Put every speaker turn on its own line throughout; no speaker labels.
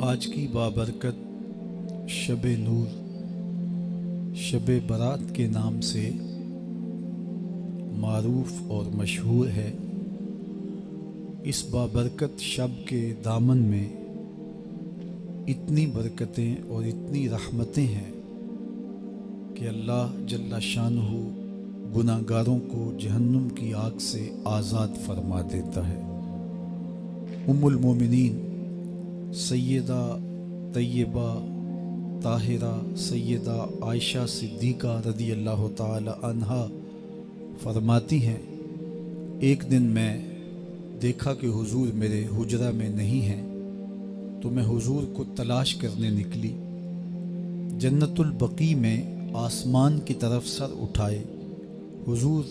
آج کی بابرکت شب نور، شب برات کے نام سے معروف اور مشہور ہے۔ اس بابرکت شب کے دامن میں اتنی برکتیں اور اتنی رحمتیں ہیں کہ اللہ جل شانہ گناہ گاروں کو جہنم کی آگ سے آزاد فرما دیتا ہے۔ ام المومنین سیدہ طیبہ طاہرہ سیدہ عائشہ صدیقہ رضی اللہ تعالی عنہا فرماتی ہیں، ایک دن میں دیکھا کہ حضور میرے حجرہ میں نہیں ہیں، تو میں حضور کو تلاش کرنے نکلی۔ جنت البقیع میں آسمان کی طرف سر اٹھائے حضور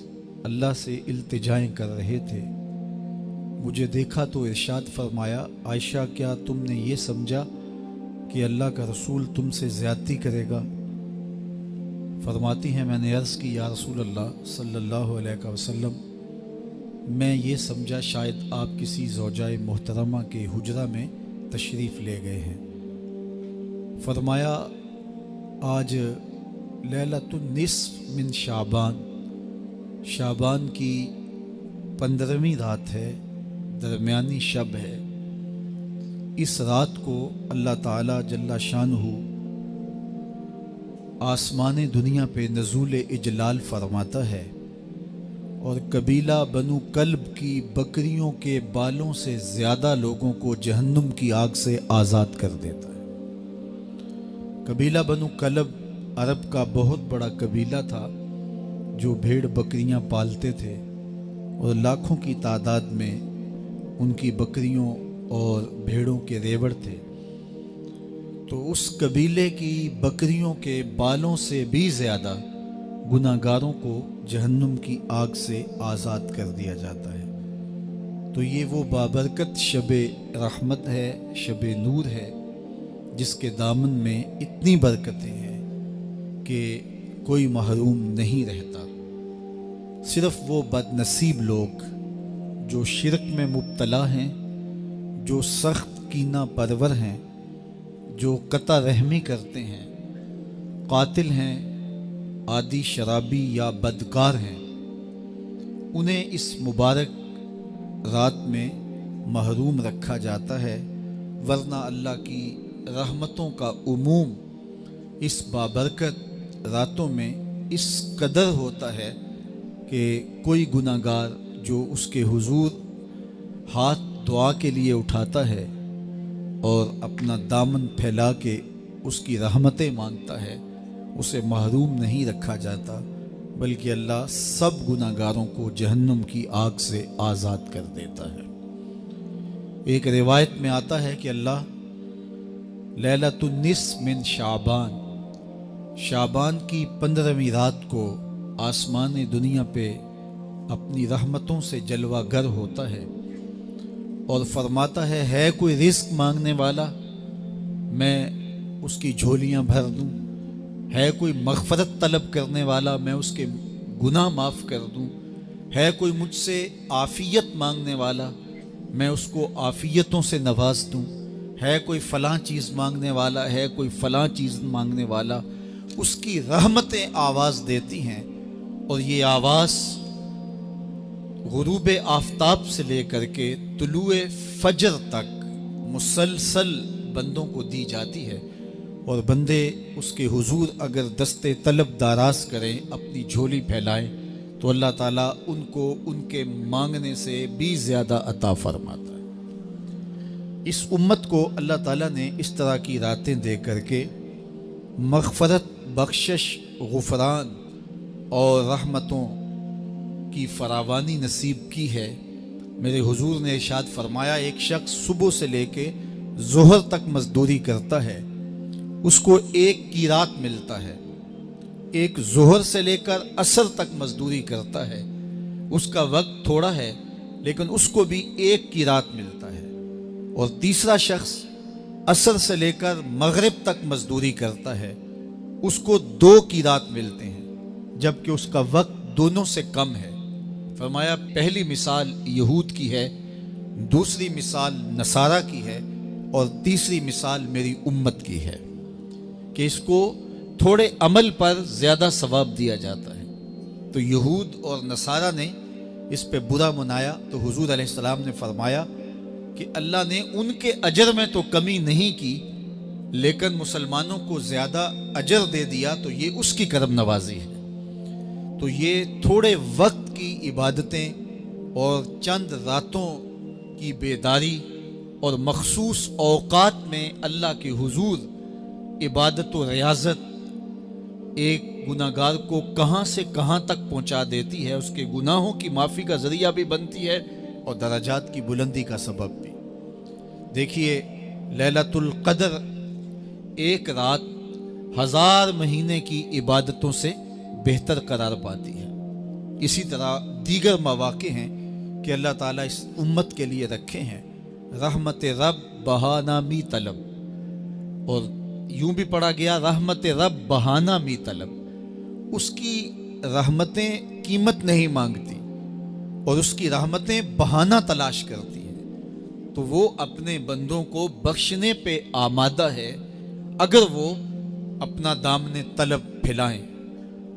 اللہ سے التجائیں کر رہے تھے۔ مجھے دیکھا تو ارشاد فرمایا، عائشہ کیا تم نے یہ سمجھا کہ اللہ کا رسول تم سے زیادتی کرے گا؟ فرماتی ہیں میں نے عرض کی، یا رسول اللہ صلی اللہ علیہ وسلم، میں یہ سمجھا شاید آپ کسی زوجہ محترمہ کے حجرہ میں تشریف لے گئے ہیں۔ فرمایا آج لیلۃ النصف من شعبان، شعبان کی 15ویں رات ہے، درمیانی شب ہے۔ اس رات کو اللہ تعالی جل شانہ آسمان دنیا پہ نزول اجلال فرماتا ہے اور قبیلہ بنو کلب کی بکریوں کے بالوں سے زیادہ لوگوں کو جہنم کی آگ سے آزاد کر دیتا ہے۔ قبیلہ بنو کلب عرب کا بہت بڑا قبیلہ تھا جو بھیڑ بکریاں پالتے تھے، اور لاکھوں کی تعداد میں ان کی بکریوں اور بھیڑوں کے ریوڑ تھے۔ تو اس قبیلے کی بکریوں کے بالوں سے بھی زیادہ گناہ گاروں کو جہنم کی آگ سے آزاد کر دیا جاتا ہے۔ تو یہ وہ بابرکت شب رحمت ہے، شب نور ہے، جس کے دامن میں اتنی برکتیں ہیں کہ کوئی محروم نہیں رہتا۔ صرف وہ بد نصیب لوگ جو شرک میں مبتلا ہیں، جو سخت کینہ پرور ہیں، جو قطع رحمی کرتے ہیں، قاتل ہیں، عادی شرابی یا بدکار ہیں، انہیں اس مبارک رات میں محروم رکھا جاتا ہے، ورنہ اللہ کی رحمتوں کا عموم اس بابرکت راتوں میں اس قدر ہوتا ہے کہ کوئی گناہ گار جو اس کے حضور ہاتھ دعا کے لیے اٹھاتا ہے اور اپنا دامن پھیلا کے اس کی رحمتیں مانگتا ہے، اسے محروم نہیں رکھا جاتا، بلکہ اللہ سب گناہ گاروں کو جہنم کی آگ سے آزاد کر دیتا ہے۔ ایک روایت میں آتا ہے کہ اللہ لیلۃ النصف من شعبان، شعبان کی 15ویں رات کو آسمان دنیا پہ اپنی رحمتوں سے جلوہ گر ہوتا ہے اور فرماتا ہے کوئی رزق مانگنے والا، میں اس کی جھولیاں بھر دوں، ہے کوئی مغفرت طلب کرنے والا، میں اس کے گناہ معاف کر دوں، ہے کوئی مجھ سے عافیت مانگنے والا، میں اس کو عافیتوں سے نواز دوں، ہے کوئی فلاں چیز مانگنے والا، ہے کوئی فلاں چیز مانگنے والا۔ اس کی رحمتیں آواز دیتی ہیں، اور یہ آواز غروب آفتاب سے لے کر کے طلوع فجر تک مسلسل بندوں کو دی جاتی ہے، اور بندے اس کے حضور اگر دست طلب دراز کریں، اپنی جھولی پھیلائیں، تو اللہ تعالیٰ ان کو ان کے مانگنے سے بھی زیادہ عطا فرماتا ہے۔ اس امت کو اللہ تعالیٰ نے اس طرح کی راتیں دے کر کے مغفرت، بخشش، غفران اور رحمتوں کی فراوانی نصیب کی ہے۔ میرے حضور نے ارشاد فرمایا، ایک شخص صبح سے لے کے ظہر تک مزدوری کرتا ہے، اس کو ایک قیراط ملتا ہے۔ ایک ظہر سے لے کر عصر تک مزدوری کرتا ہے، اس کا وقت تھوڑا ہے لیکن اس کو بھی ایک قیراط ملتا ہے۔ اور تیسرا شخص عصر سے لے کر مغرب تک مزدوری کرتا ہے، اس کو 2 قیراط ملتے ہیں، جبکہ اس کا وقت دونوں سے کم ہے۔ فرمایا پہلی مثال یہود کی ہے، دوسری مثال نصارہ کی ہے، اور تیسری مثال میری امت کی ہے کہ اس کو تھوڑے عمل پر زیادہ ثواب دیا جاتا ہے۔ تو یہود اور نصارہ نے اس پہ برا منایا تو حضور علیہ السلام نے فرمایا کہ اللہ نے ان کے اجر میں تو کمی نہیں کی، لیکن مسلمانوں کو زیادہ اجر دے دیا، تو یہ اس کی کرم نوازی ہے۔ تو یہ تھوڑے وقت کی عبادتیں اور چند راتوں کی بیداری اور مخصوص اوقات میں اللہ کے حضور عبادت و ریاضت ایک گناہگار کو کہاں سے کہاں تک پہنچا دیتی ہے، اس کے گناہوں کی معافی کا ذریعہ بھی بنتی ہے اور درجات کی بلندی کا سبب بھی۔ دیکھیے لیلۃ القدر ایک رات 1000 مہینے کی عبادتوں سے بہتر قرار پاتی ہے۔ اسی طرح دیگر مواقع ہیں کہ اللہ تعالیٰ اس امت کے لیے رکھے ہیں، رحمت رب بہانہ می طلب، اور یوں بھی پڑھا گیا رحمت رب بہانہ می طلب۔ اس کی رحمتیں قیمت نہیں مانگتی اور اس کی رحمتیں بہانہ تلاش کرتی ہیں، تو وہ اپنے بندوں کو بخشنے پہ آمادہ ہے اگر وہ اپنا دامن طلب پھیلائیں۔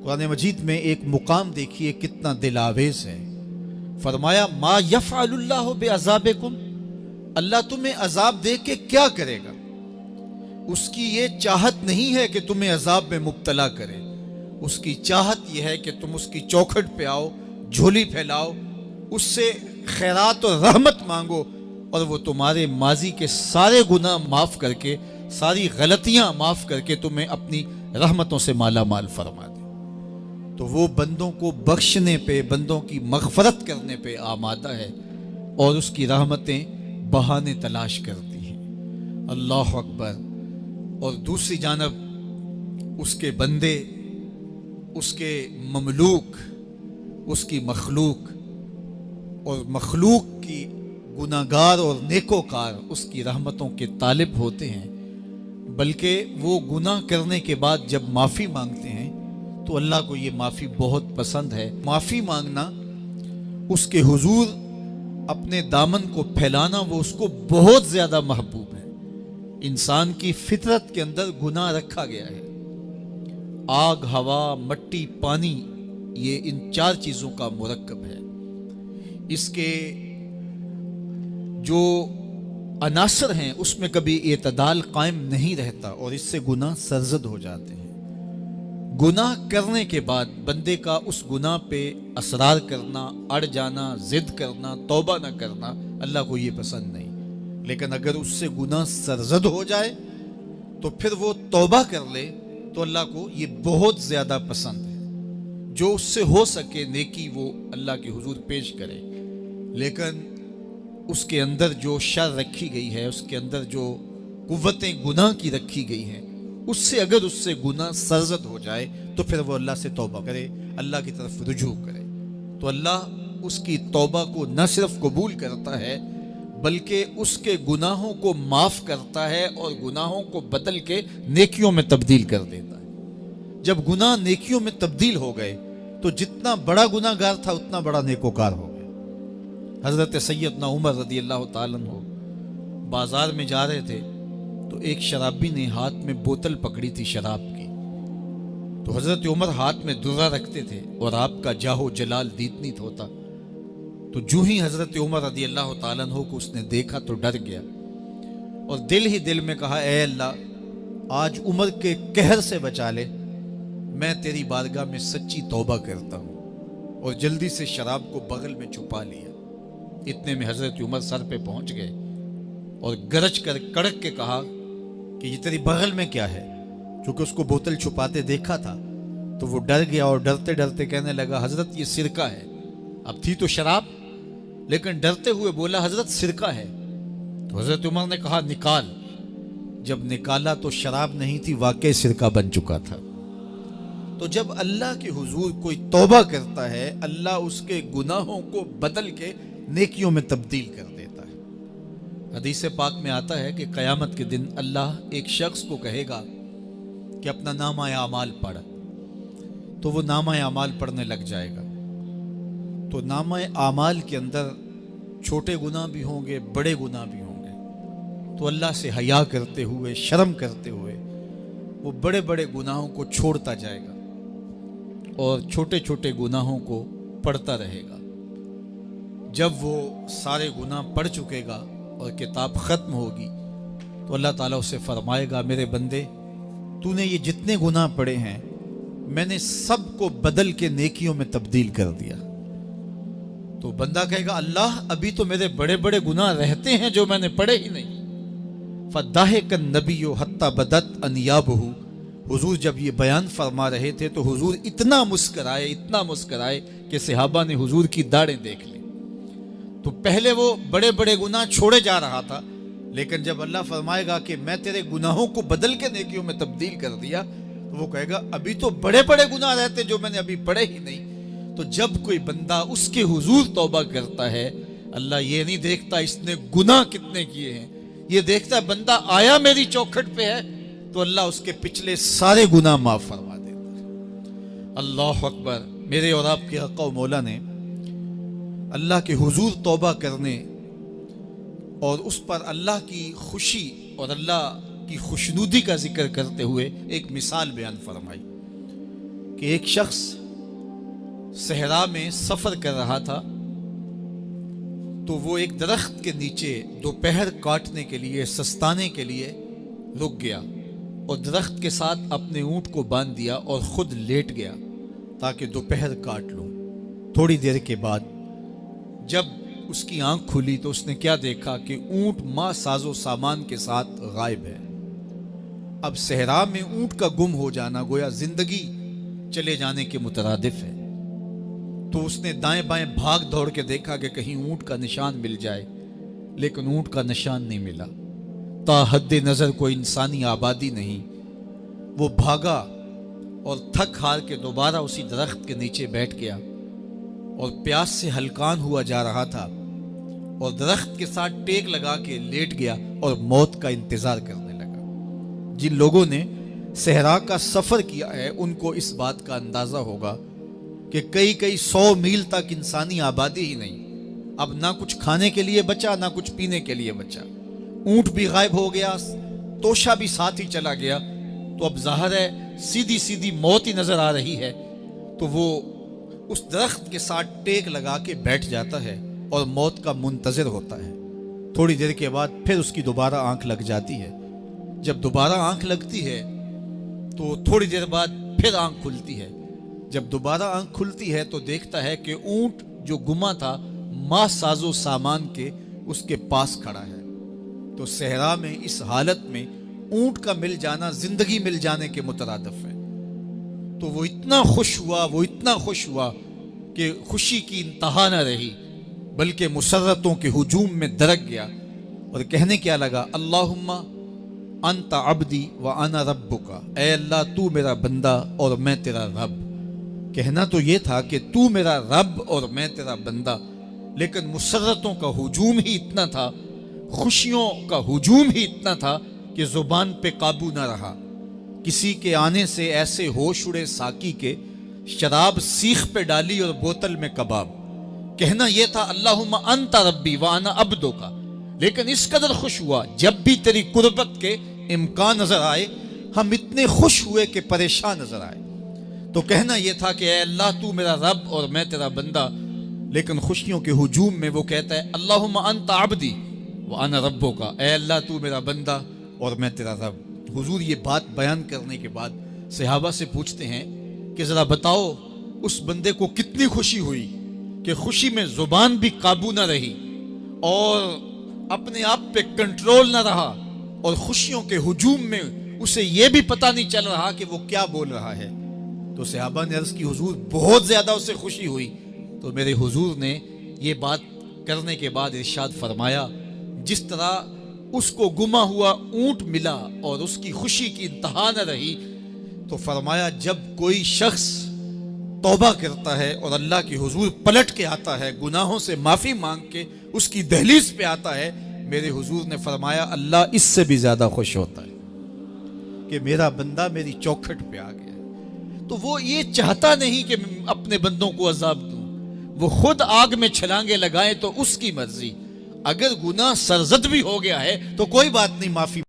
قرآن مجید میں ایک مقام دیکھیے کتنا دل آویز ہے، فرمایا ما یفعل اللہ بعذابکم، اللہ تمہیں عذاب دے کے کیا کرے گا؟ اس کی یہ چاہت نہیں ہے کہ تمہیں عذاب میں مبتلا کرے، اس کی چاہت یہ ہے کہ تم اس کی چوکھٹ پہ آؤ، جھولی پھیلاؤ، اس سے خیرات اور رحمت مانگو، اور وہ تمہارے ماضی کے سارے گناہ معاف کر کے، ساری غلطیاں معاف کر کے تمہیں اپنی رحمتوں سے مالا مال فرما دے۔ تو وہ بندوں کو بخشنے پہ، بندوں کی مغفرت کرنے پہ آمادہ ہے اور اس کی رحمتیں بہانے تلاش کرتی ہیں۔ اللہ اکبر۔ اور دوسری جانب اس کے بندے، اس کے مملوک، اس کی مخلوق، اور مخلوق کی گناہگار اور نیکوکار اس کی رحمتوں کے طالب ہوتے ہیں، بلکہ وہ گناہ کرنے کے بعد جب معافی مانگتے ہیں تو اللہ کو یہ معافی بہت پسند ہے۔ معافی مانگنا، اس کے حضور اپنے دامن کو پھیلانا، وہ اس کو بہت زیادہ محبوب ہے۔ انسان کی فطرت کے اندر گناہ رکھا گیا ہے، آگ، ہوا، مٹی، پانی، یہ ان 4 چیزوں کا مرکب ہے۔ اس کے جو عناصر ہیں اس میں کبھی اعتدال قائم نہیں رہتا اور اس سے گناہ سرزد ہو جاتے ہیں۔ گناہ کرنے کے بعد بندے کا اس گناہ پہ اصرار کرنا، اڑ جانا، ضد کرنا، توبہ نہ کرنا، اللہ کو یہ پسند نہیں۔ لیکن اگر اس سے گناہ سرزد ہو جائے تو پھر وہ توبہ کر لے تو اللہ کو یہ بہت زیادہ پسند ہے۔ جو اس سے ہو سکے نیکی وہ اللہ کے حضور پیش کرے، لیکن اس کے اندر جو شر رکھی گئی ہے، اس کے اندر جو قوتیں گناہ کی رکھی گئی ہیں، اس سے اگر اس سے گناہ سرزد ہو جائے تو پھر وہ اللہ سے توبہ کرے، اللہ کی طرف رجوع کرے، تو اللہ اس کی توبہ کو نہ صرف قبول کرتا ہے بلکہ اس کے گناہوں کو معاف کرتا ہے اور گناہوں کو بدل کے نیکیوں میں تبدیل کر دیتا ہے۔ جب گناہ نیکیوں میں تبدیل ہو گئے تو جتنا بڑا گناہ گار تھا اتنا بڑا نیکوکار ہو گیا۔ حضرت سیدنا عمر رضی اللہ تعالیٰ عنہ بازار میں جا رہے تھے تو ایک شرابی نے ہاتھ میں بوتل پکڑی تھی شراب کی، تو حضرت عمر ہاتھ میں درہ رکھتے تھے اور آپ کا جاہ و جلال دیتنیت ہوتا، تو جو ہی حضرت عمر رضی اللہ تعالیٰ عنہ کو اس نے دیکھا تو ڈر گیا اور دل ہی دل میں کہا، اے اللہ آج عمر کے قہر سے بچا لے، میں تیری بارگاہ میں سچی توبہ کرتا ہوں، اور جلدی سے شراب کو بغل میں چھپا لیا۔ اتنے میں حضرت عمر سر پہ پہنچ گئے اور گرج کر کڑک کے کہا کہ یہ تیری بغل میں کیا ہے؟ چونکہ اس کو بوتل چھپاتے دیکھا تھا تو وہ ڈر گیا اور ڈرتے ڈرتے کہنے لگا، حضرت یہ سرکہ ہے۔ اب تھی تو شراب، لیکن ڈرتے ہوئے بولا، حضرت سرکہ ہے۔ تو حضرت عمر نے کہا، نکال۔ جب نکالا تو شراب نہیں تھی، واقعی سرکہ بن چکا تھا۔ تو جب اللہ کے حضور کوئی توبہ کرتا ہے، اللہ اس کے گناہوں کو بدل کے نیکیوں میں تبدیل کر دیتا ہے۔ حدیث پاک میں آتا ہے کہ قیامت کے دن اللہ ایک شخص کو کہے گا کہ اپنا نامہ اعمال پڑھ، تو وہ نامہ اعمال پڑھنے لگ جائے گا۔ تو نامہ اعمال کے اندر چھوٹے گناہ بھی ہوں گے، بڑے گناہ بھی ہوں گے، تو اللہ سے حیا کرتے ہوئے، شرم کرتے ہوئے وہ بڑے بڑے گناہوں کو چھوڑتا جائے گا اور چھوٹے چھوٹے گناہوں کو پڑھتا رہے گا۔ جب وہ سارے گناہ پڑھ چکے گا اور کتاب ختم ہوگی تو اللہ تعالیٰ اسے فرمائے گا، میرے بندے تو نے یہ جتنے گناہ پڑھے ہیں میں نے سب کو بدل کے نیکیوں میں تبدیل کر دیا۔ تو بندہ کہے گا، اللہ ابھی تو میرے بڑے بڑے گناہ رہتے ہیں جو میں نے پڑھے ہی نہیں۔ فَضَحِكَ النَّبِيُّ حَتَّى بَدَتْ أَنْيَابُهُ، حضور جب یہ بیان فرما رہے تھے تو حضور اتنا مسکرائے کہ صحابہ نے حضور کی داڑھیں دیکھ لی۔ تو پہلے وہ بڑے بڑے گناہ چھوڑے جا رہا تھا، لیکن جب اللہ فرمائے گا کہ میں تیرے گناہوں کو بدل کے نیکیوں میں تبدیل کر دیا، تو وہ کہے گا ابھی تو بڑے بڑے گناہ رہتے جو میں نے ابھی پڑھے ہی نہیں۔ تو جب کوئی بندہ اس کے حضور توبہ کرتا ہے، اللہ یہ نہیں دیکھتا اس نے گناہ کتنے کیے ہیں، یہ دیکھتا ہے بندہ آیا میری چوکھٹ پہ ہے تو اللہ اس کے پچھلے سارے گناہ معاف فرما دیتا ہے۔ اللہ اکبر۔ میرے اور آپ کے آقا و مولا نے اللہ کے حضور توبہ کرنے اور اس پر اللہ کی خوشی اور اللہ کی خوشنودی کا ذکر کرتے ہوئے ایک مثال بیان فرمائی کہ ایک شخص صحرا میں سفر کر رہا تھا، تو وہ ایک درخت کے نیچے دوپہر کاٹنے کے لیے، سستانے کے لیے رک گیا اور درخت کے ساتھ اپنے اونٹ کو باندھ دیا اور خود لیٹ گیا تاکہ دوپہر کاٹ لوں۔ تھوڑی دیر کے بعد جب اس کی آنکھ کھلی تو اس نے کیا دیکھا کہ اونٹ ماں ساز و سامان کے ساتھ غائب ہے۔ اب صحرا میں اونٹ کا گم ہو جانا گویا زندگی چلے جانے کے مترادف ہے۔ تو اس نے دائیں بائیں بھاگ دوڑ کے دیکھا کہ کہیں اونٹ کا نشان مل جائے، لیکن اونٹ کا نشان نہیں ملا۔ تا حد نظر کوئی انسانی آبادی نہیں۔ وہ بھاگا اور تھک ہار کے دوبارہ اسی درخت کے نیچے بیٹھ گیا اور پیاس سے ہلکان ہوا جا رہا تھا اور درخت کے ساتھ ٹیک لگا کے لیٹ گیا اور موت کا انتظار کرنے لگا۔ جن لوگوں نے صحرا کا سفر کیا ہے ان کو اس بات کا اندازہ ہوگا کہ کئی 100 میل تک انسانی آبادی ہی نہیں، اب نہ کچھ کھانے کے لیے بچا نہ کچھ پینے کے لیے بچا، اونٹ بھی غائب ہو گیا، توشا بھی ساتھ ہی چلا گیا۔ تو اب ظاہر ہے سیدھی موت ہی نظر آ رہی ہے، تو وہ اس درخت کے ساتھ ٹیک لگا کے بیٹھ جاتا ہے اور موت کا منتظر ہوتا ہے۔ تھوڑی دیر کے بعد پھر اس کی دوبارہ آنکھ لگ جاتی ہے۔ جب دوبارہ آنکھ لگتی ہے تو تھوڑی دیر بعد پھر آنکھ کھلتی ہے۔ جب دوبارہ آنکھ کھلتی ہے تو دیکھتا ہے کہ اونٹ جو گما تھا ماں ساز و سامان کے اس کے پاس کھڑا ہے۔ تو صحرا میں اس حالت میں اونٹ کا مل جانا زندگی مل جانے کے مترادف ہے۔ تو وہ اتنا خوش ہوا کہ خوشی کی انتہا نہ رہی، بلکہ مسرتوں کے ہجوم میں درک گیا اور کہنے کیا لگا، اللہم انت عبدی وانا ربک، اے اللہ تو میرا بندہ اور میں تیرا رب۔ کہنا تو یہ تھا کہ تو میرا رب اور میں تیرا بندہ، لیکن مسرتوں کا ہجوم ہی اتنا تھا، خوشیوں کا ہجوم ہی اتنا تھا کہ زبان پہ قابو نہ رہا۔ کسی کے آنے سے ایسے ہوش اڑے ساقی کے، شراب سیخ پہ ڈالی اور بوتل میں کباب۔ کہنا یہ تھا اللہم انت ربی وانا عبدک، لیکن اس قدر خوش ہوا جب بھی تیری قربت کے امکان نظر آئے ہم اتنے خوش ہوئے کہ پریشان نظر آئے۔ تو کہنا یہ تھا کہ اے اللہ تو میرا رب اور میں تیرا بندہ، لیکن خوشیوں کے ہجوم میں وہ کہتا ہے اللہم انت عبدی وانا ربک، اے اللہ تو میرا بندہ اور میں تیرا رب۔ حضور یہ بات بیان کرنے کے بعد صحابہ سے پوچھتے ہیں کہ ذرا بتاؤ اس بندے کو کتنی خوشی ہوئی کہ خوشی میں زبان بھی قابو نہ رہی اور اپنے آپ پہ کنٹرول نہ رہا، اور خوشیوں کے ہجوم میں اسے یہ بھی پتہ نہیں چل رہا کہ وہ کیا بول رہا ہے۔ تو صحابہ نے عرض کی حضور بہت زیادہ اسے خوشی ہوئی۔ تو میرے حضور نے یہ بات کرنے کے بعد ارشاد فرمایا، جس طرح اس کو گما ہوا اونٹ ملا اور اس کی خوشی کی انتہا نہ رہی، تو فرمایا جب کوئی شخص توبہ کرتا ہے اور اللہ کے حضور پلٹ کے آتا ہے، گناہوں سے معافی مانگ کے اس کی دہلیز پہ آتا ہے، میرے حضور نے فرمایا اللہ اس سے بھی زیادہ خوش ہوتا ہے کہ میرا بندہ میری چوکھٹ پہ آ گیا۔ تو وہ یہ چاہتا نہیں کہ اپنے بندوں کو عذاب دوں، وہ خود آگ میں چھلانگے لگائے تو اس کی مرضی، اگر گناہ سرزد بھی ہو گیا ہے تو کوئی بات نہیں، معافی